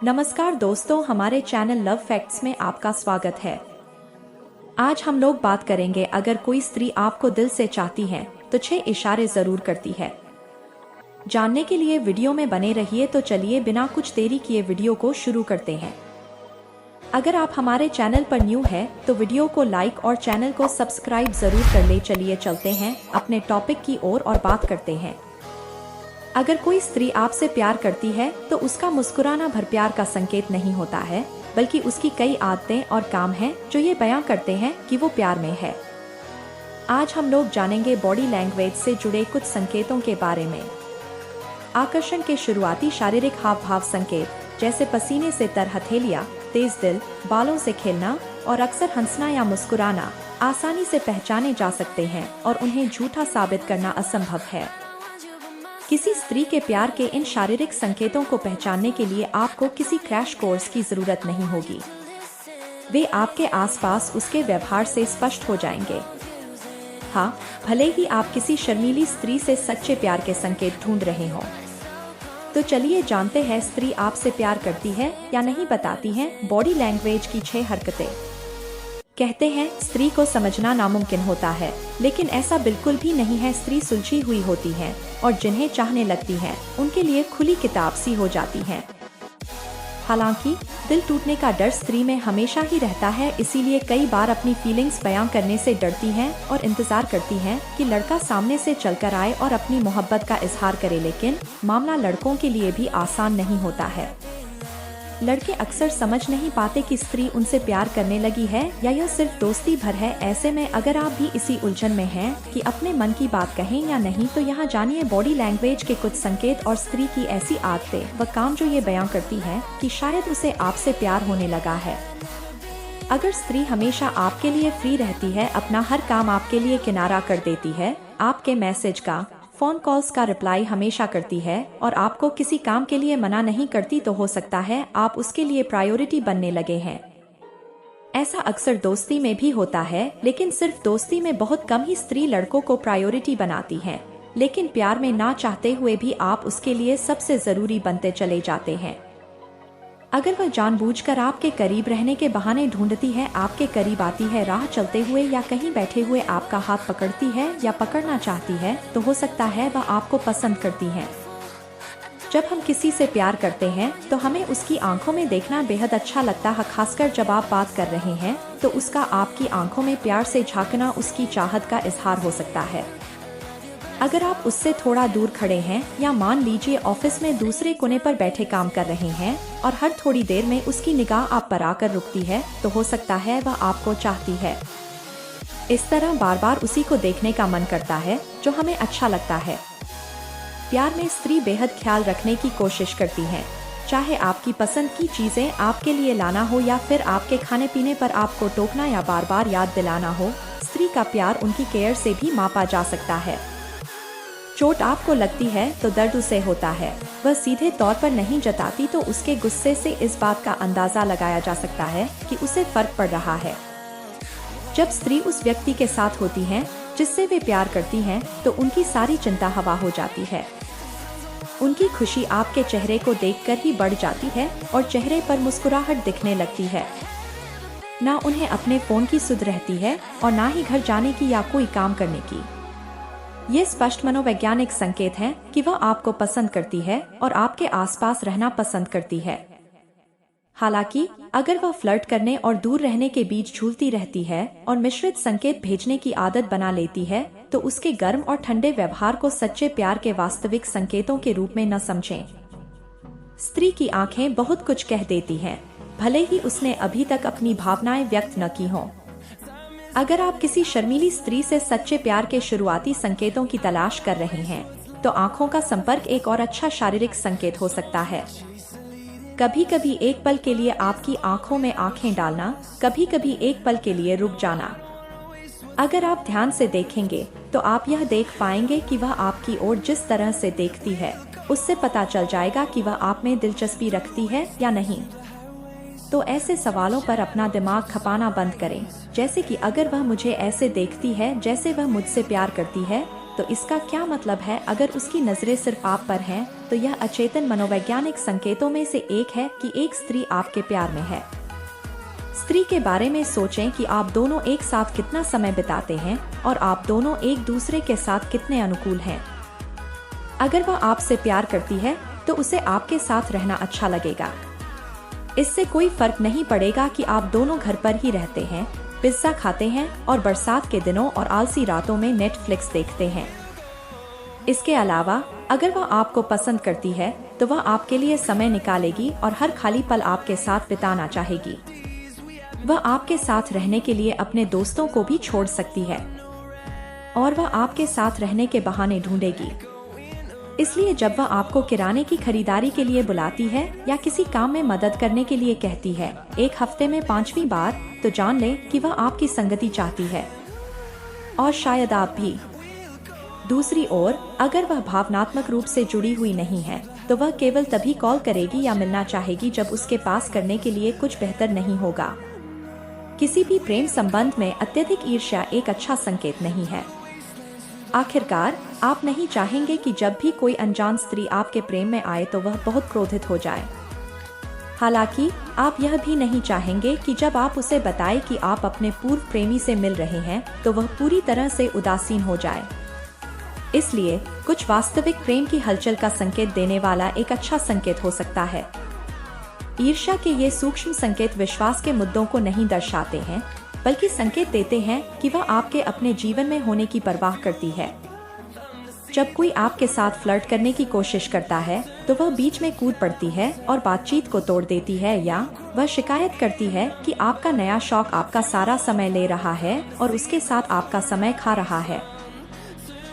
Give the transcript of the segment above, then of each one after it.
नमस्कार दोस्तों, हमारे चैनल लव फैक्ट्स में आपका स्वागत है। आज हम लोग बात करेंगे, अगर कोई स्त्री आपको दिल से चाहती है तो 6 इशारे जरूर करती है। जानने के लिए वीडियो में बने रहिए। तो चलिए बिना कुछ देरी किए वीडियो को शुरू करते हैं। अगर आप हमारे चैनल पर न्यू है तो वीडियो को लाइक और चैनल को सब्सक्राइब जरूर कर ले। चलिए चलते हैं अपने टॉपिक की ओर और बात करते हैं। अगर कोई स्त्री आपसे प्यार करती है तो उसका मुस्कुराना भर प्यार का संकेत नहीं होता है, बल्कि उसकी कई आदतें और काम हैं जो ये बयां करते हैं कि वो प्यार में है। आज हम लोग जानेंगे बॉडी लैंग्वेज से जुड़े कुछ संकेतों के बारे में। आकर्षण के शुरुआती शारीरिक हाव भाव संकेत, जैसे पसीने से तर हथेलियां, तेज दिल, बालों से खेलना और अक्सर हंसना या मुस्कुराना, आसानी से पहचाने जा सकते हैं और उन्हें झूठा साबित करना असंभव है। किसी स्त्री के प्यार के इन शारीरिक संकेतों को पहचानने के लिए आपको किसी क्रैश कोर्स की जरूरत नहीं होगी। वे आपके आसपास उसके व्यवहार से स्पष्ट हो जाएंगे। हाँ, भले ही आप किसी शर्मीली स्त्री से सच्चे प्यार के संकेत ढूंढ रहे हों। तो चलिए जानते हैं स्त्री आपसे प्यार करती है या नहीं, बताती हैं बॉडी लैंग्वेज की 6 हरकतें। कहते हैं स्त्री को समझना नामुमकिन होता है, लेकिन ऐसा बिल्कुल भी नहीं है। स्त्री सुलझी हुई होती है और जिन्हें चाहने लगती हैं उनके लिए खुली किताब सी हो जाती हैं। हालांकि दिल टूटने का डर स्त्री में हमेशा ही रहता है, इसीलिए कई बार अपनी फीलिंग्स बयां करने से डरती हैं और इंतजार करती हैं कि लड़का सामने से चलकर आए और अपनी मोहब्बत का इजहार करे। लेकिन मामला लड़कों के लिए भी आसान नहीं होता है। लड़के अक्सर समझ नहीं पाते कि स्त्री उनसे प्यार करने लगी है या यह सिर्फ दोस्ती भर है। ऐसे में अगर आप भी इसी उलझन में हैं कि अपने मन की बात कहें या नहीं, तो यहाँ जानिए बॉडी लैंग्वेज के कुछ संकेत और स्त्री की ऐसी आदतें व काम जो ये बयां करती है कि शायद उसे आपसे प्यार होने लगा है। अगर स्त्री हमेशा आपके लिए फ्री रहती है, अपना हर काम आपके लिए किनारा कर देती है, आपके मैसेज का, फोन कॉल्स का रिप्लाई हमेशा करती है और आपको किसी काम के लिए मना नहीं करती, तो हो सकता है आप उसके लिए प्रायोरिटी बनने लगे हैं। ऐसा अक्सर दोस्ती में भी होता है, लेकिन सिर्फ दोस्ती में बहुत कम ही स्त्री लड़कों को प्रायोरिटी बनाती है। लेकिन प्यार में ना चाहते हुए भी आप उसके लिए सबसे जरूरी बनते चले जाते हैं। अगर वह जानबूझकर आपके करीब रहने के बहाने ढूंढती है, आपके करीब आती है, राह चलते हुए या कहीं बैठे हुए आपका हाथ पकड़ती है या पकड़ना चाहती है, तो हो सकता है वह आपको पसंद करती है। जब हम किसी से प्यार करते हैं तो हमें उसकी आंखों में देखना बेहद अच्छा लगता है। खासकर जब आप बात कर रहे हैं तो उसका आपकी आंखों में प्यार से झांकना उसकी चाहत का इजहार हो सकता है। अगर आप उससे थोड़ा दूर खड़े हैं या मान लीजिए ऑफिस में दूसरे कोने पर बैठे काम कर रहे हैं और हर थोड़ी देर में उसकी निगाह आप पर आकर रुकती है, तो हो सकता है वह आपको चाहती है। इस तरह बार बार उसी को देखने का मन करता है जो हमें अच्छा लगता है। प्यार में स्त्री बेहद ख्याल रखने की कोशिश करती है, चाहे आपकी पसंद की चीजें आपके लिए लाना हो या फिर आपके खाने पीने पर आपको टोकना या बार बार याद दिलाना हो। स्त्री का प्यार उनकी केयर से भी मापा जा सकता है। चोट आपको लगती है तो दर्द उसे होता है। वह सीधे तौर पर नहीं जताती, तो उसके गुस्से से इस बात का अंदाजा लगाया जा सकता है कि उसे फर्क पड़ रहा है। जब स्त्री उस व्यक्ति के साथ होती हैं जिससे वे प्यार करती हैं, तो उनकी सारी चिंता हवा हो जाती है। उनकी खुशी आपके चेहरे को देखकर ही बढ़ जाती है और चेहरे पर मुस्कुराहट दिखने लगती है। ना उन्हें अपने फोन की सुध रहती है और ना ही घर जाने की या कोई काम करने की। ये स्पष्ट मनोवैज्ञानिक संकेत हैं कि वह आपको पसंद करती है और आपके आसपास रहना पसंद करती है। हालांकि अगर वह फ्लर्ट करने और दूर रहने के बीच झूलती रहती है और मिश्रित संकेत भेजने की आदत बना लेती है, तो उसके गर्म और ठंडे व्यवहार को सच्चे प्यार के वास्तविक संकेतों के रूप में न समझें। स्त्री की आंखें बहुत कुछ कह देती हैं, भले ही उसने अभी तक अपनी भावनाएं व्यक्त न की हों। अगर आप किसी शर्मीली स्त्री से सच्चे प्यार के शुरुआती संकेतों की तलाश कर रहे हैं, तो आंखों का संपर्क एक और अच्छा शारीरिक संकेत हो सकता है। कभी कभी एक पल के लिए आपकी आंखों में आंखें डालना, कभी कभी एक पल के लिए रुक जाना। अगर आप ध्यान से देखेंगे तो आप यह देख पाएंगे कि वह आपकी ओर जिस तरह से देखती है, उससे पता चल जाएगा कि वह आप में दिलचस्पी रखती है या नहीं। तो ऐसे सवालों पर अपना दिमाग खपाना बंद करें, जैसे कि अगर वह मुझे ऐसे देखती है जैसे वह मुझसे प्यार करती है, तो इसका क्या मतलब है? अगर उसकी नजरें सिर्फ आप पर हैं, तो यह अचेतन मनोवैज्ञानिक संकेतों में से एक है कि एक स्त्री आपके प्यार में है। स्त्री के बारे में सोचें कि आप दोनों एक साथ कितना समय बिताते हैं और आप दोनों एक दूसरे के साथ कितने अनुकूल हैं। अगर वह आपसे प्यार करती है तो उसे आपके साथ रहना अच्छा लगेगा। इससे कोई फर्क नहीं पड़ेगा कि आप दोनों घर पर ही रहते हैं, पिज्जा खाते हैं और बरसात के दिनों और आलसी रातों में नेटफ्लिक्स देखते हैं। इसके अलावा अगर वह आपको पसंद करती है तो वह आपके लिए समय निकालेगी और हर खाली पल आपके साथ बिताना चाहेगी। वह आपके साथ रहने के लिए अपने दोस्तों को भी छोड़ सकती है और वह आपके साथ रहने के बहाने ढूंढेगी। इसलिए जब वह आपको किराने की खरीदारी के लिए बुलाती है या किसी काम में मदद करने के लिए कहती है एक हफ्ते में 5वीं बार, तो जान ले कि वह आपकी संगति चाहती है और शायद आप भी। दूसरी ओर अगर वह भावनात्मक रूप से जुड़ी हुई नहीं है तो वह केवल तभी कॉल करेगी या मिलना चाहेगी जब उसके पास करने के लिए कुछ बेहतर नहीं होगा। किसी भी प्रेम संबंध में अत्यधिक ईर्ष्या एक अच्छा संकेत नहीं है। आखिरकार आप नहीं चाहेंगे कि जब भी कोई अनजान स्त्री आपके प्रेम में आए तो वह बहुत क्रोधित हो जाए। हालांकि आप यह भी नहीं चाहेंगे कि जब आप उसे बताएं कि आप अपने पूर्व प्रेमी से मिल रहे हैं तो वह पूरी तरह से उदासीन हो जाए। इसलिए कुछ वास्तविक प्रेम की हलचल का संकेत देने वाला एक अच्छा संकेत हो सकता है। ईर्ष्या के ये सूक्ष्म संकेत विश्वास के मुद्दों को नहीं दर्शाते हैं, बल्कि संकेत देते हैं कि वह आपके अपने जीवन में होने की परवाह करती है। जब कोई आपके साथ फ्लर्ट करने की कोशिश करता है तो वह बीच में कूद पड़ती है और बातचीत को तोड़ देती है, या वह शिकायत करती है कि आपका नया शौक आपका सारा समय ले रहा है और उसके साथ आपका समय खा रहा है।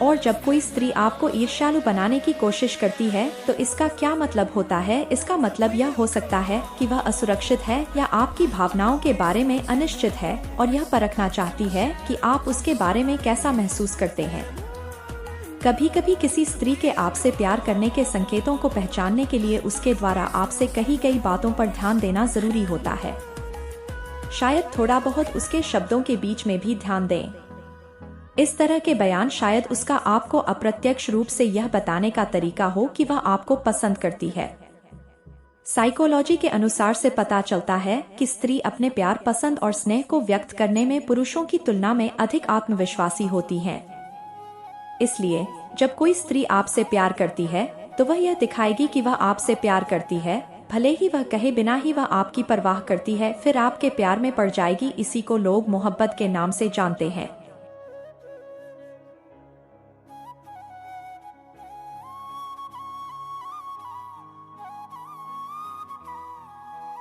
और जब कोई स्त्री आपको ईर्ष्यालु बनाने की कोशिश करती है तो इसका क्या मतलब होता है? इसका मतलब यह हो सकता है कि वह असुरक्षित है या आपकी भावनाओं के बारे में अनिश्चित है और यह परखना चाहती है कि आप उसके बारे में कैसा महसूस करते हैं। कभी कभी किसी स्त्री के आपसे प्यार करने के संकेतों को पहचानने के लिए उसके द्वारा आपसे कही गई बातों पर ध्यान देना जरूरी होता है। शायद थोड़ा बहुत उसके शब्दों के बीच में भी ध्यान दें। इस तरह के बयान शायद उसका आपको अप्रत्यक्ष रूप से यह बताने का तरीका हो कि वह आपको पसंद करती है। साइकोलॉजी के अनुसार से पता चलता है कि स्त्री अपने प्यार, पसंद और स्नेह को व्यक्त करने में पुरुषों की तुलना में अधिक आत्मविश्वासी होती हैं। इसलिए जब कोई स्त्री आपसे प्यार करती है तो वह यह दिखाएगी कि वह आपसे प्यार करती है, भले ही वह कहे बिना ही वह आपकी परवाह करती है, फिर आपके प्यार में पड़ जाएगी। इसी को लोग मोहब्बत के नाम से जानते हैं।